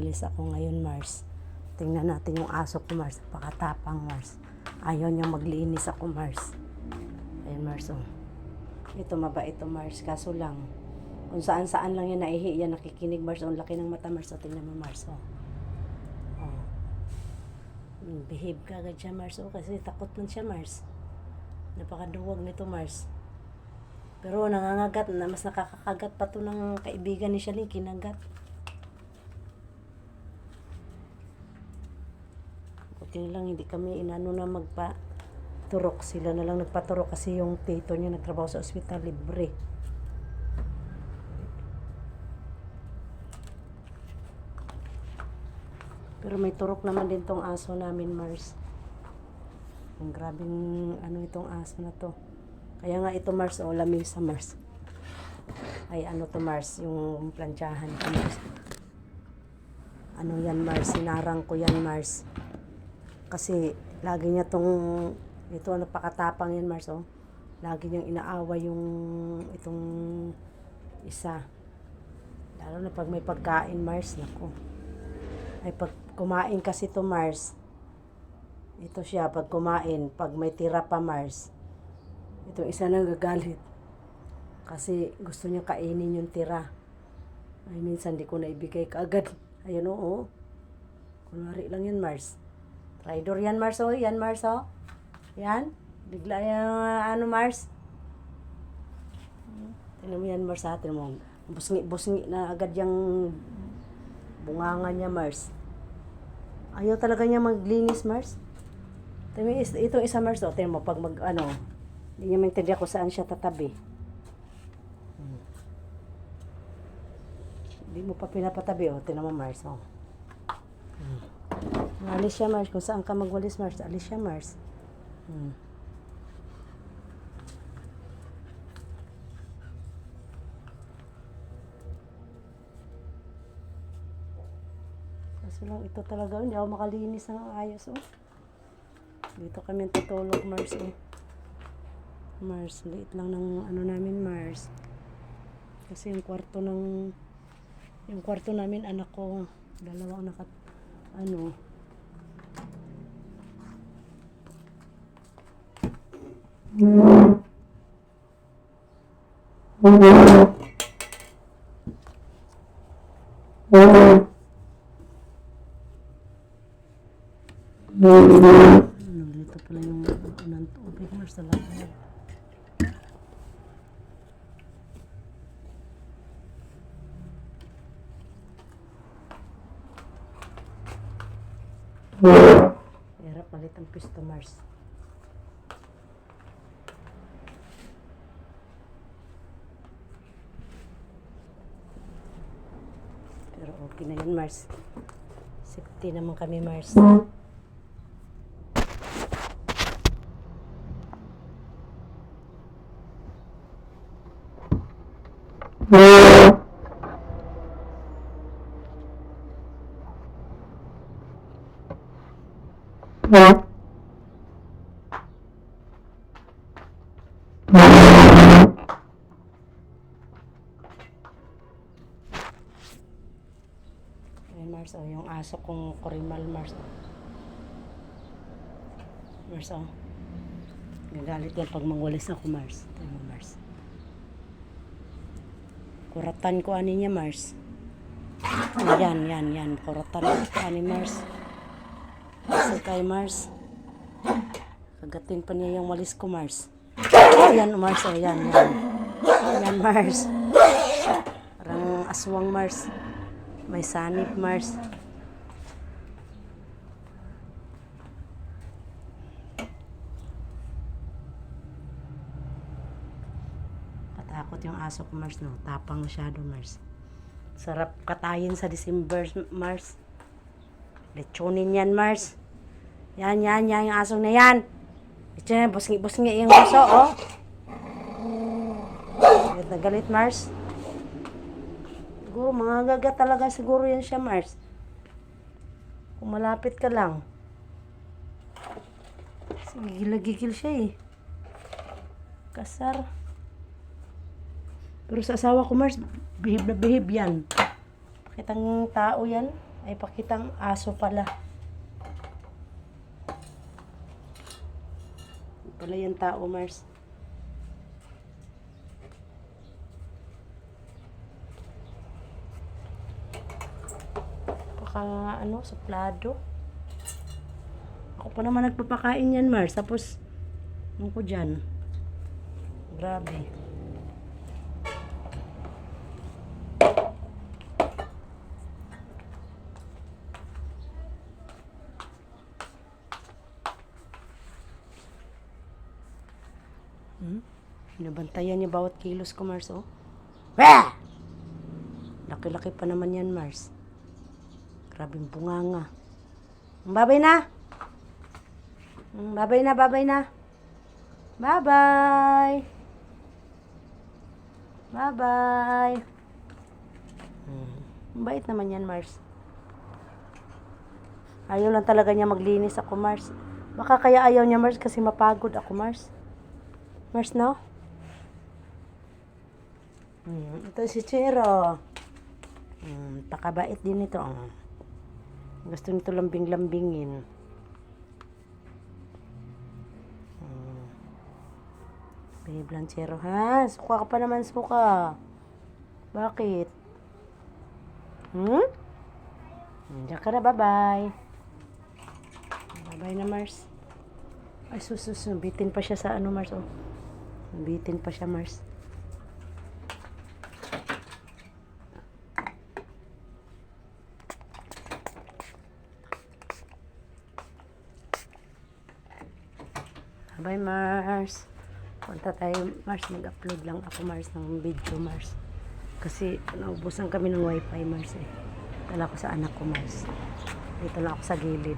Alis ako ngayon, Mars. Tingnan natin yung aso ko, Mars. Pakatapang, Mars. Ayaw niya maglinis ako, Mars. Ayun, Mars, oh. Ito, mabait ito, Mars. Kaso lang, kung saan-saan lang yan naihi, yan nakikinig, Mars. Ang laki ng mata, Mars. O, tingnan mo, Mars, oh. Oh. Behave ka agad siya, Mars. Oh, kasi takot man siya, Mars. Napakaduwag nito, Mars. Pero nangangagat na, mas nakakakagat pa to ng kaibigan ni Shaling, kinagat. Buti lang hindi kami inano na magpaturok. Sila na lang nagpaturok kasi yung tito niya nagtrabaho sa ospital, libre. Pero may turok naman din tong aso namin, Mars. Ang grabing ano itong aso na to. Kaya nga ito, Mars, o lamesa, Mars. Ay ano to, Mars, yung plantsahan ko, Mars. Ano yan, Mars, sinarang ko yan, Mars. Kasi lagi niya ito napakatapang yan, Mars, oh. Lagi niyang inaaway itong isa. Lalo na pag may pagkain, Mars, nako. Ay pag kumain kasi to, Mars. Ito siya, pag kumain, pag may tira pa, Mars. Itong isa nang gagalit. Kasi gusto niya kainin yung tira. Ay minsan di ko na ibigay kaagad. Ayun, oo. Kunwari lang yan, Mars. Traidor yan, Mars, oh. Yan, Mars, oh. Yan. Bigla yung, Mars. Tignan mo yan, Mars, ha. Tignan mo. Busngi na agad yung bunganga niya, Mars. Ayaw talaga niya maglinis, Mars. Tignan mo, itong isa, Mars, oh. Tignan mo, pag hindi niya maintindihan kung saan siya tatabi. Hindi mo pa pinapatabi, oh. Tignan mo, Mars, oh. Alis siya, Mars. Kung saan ka magwalis, Mars, alis siya, Mars. Kaso lang, ito talaga, hindi ako makalinis ng ayos, oh. Dito kami tutulog, Mars, oh. Mars, liit lang ng ano namin, Mars. Kasi yung kwarto namin, anak ko, dalawang dito pala yung unang tubig, Mars, sa labas. Hirap malit ang pisto, Mars. Pero okay na yun, Mars. Safety naman kami, Mars. Ayan, Mars, oh, yung aso kong Korimal, Mars, oh. Mars, oh. Gagalit yan pag mangwalis ako, Mars. Ito mo, Mars. Kuratan ko ani niya, Mars. Yan. Kuratan ko ani, Mars. Kasi kay Mars. Kagatin pa niya yung walis ko, Mars. Yan, Mars, oh, yan. Yan, Mars. Parang aswang, Mars. May sanip, Mars. Katakot yung aso ko, Mars, no? Tapang masyado, Mars. Sarap katayin sa December, Mars. Lechonin yan, Mars. Yan, yung aso na yan. Lechonin, busngi yung aso, oh. Galit na galit, Mars. Siguro, mga gaga talaga siguro yan siya, Mars. Kung malapit ka lang. Gigil siya, eh. Kasar. Pero sa asawa ko, Mars, behave na behave yan. Pakitang tao yan. Ay, pakitang aso pala. Pala yung tao, Mars. Baka, suplado. Ako pa naman nagpapakain yan, Mars. Tapos, ano ko dyan? Grabe. Binabantayan niya bawat kilos ko, Mars, oh. Wah! Laki-laki pa naman yan, Mars. Grabing bunganga. Babay na! Babay na, babay na. Bye-bye! Bye-bye! Bait naman yan, Mars. Ayaw lang talaga niya maglinis ako, Mars. Baka kaya ayaw niya, Mars, kasi mapagod ako, Mars. Mars, no? Ito si Chero. Pakabait din ito. Gusto nito lambing-lambingin. Babe lang, Chero, ha? Suka ka pa naman, suka. Bakit? Diyan ka na, bye-bye. Bye-bye na, Mars. Ay, sus, bitin pa siya sa Mars, oh. Bitin pa siya, Mars. Bye, Mars. Punta tayo, Mars. Mag-upload lang ako, Mars, ng video, Mars. Kasi naubusan kami ng wifi, Mars, eh. Dala ko sa anak ko, Mars. Dito lang ako sa gilid.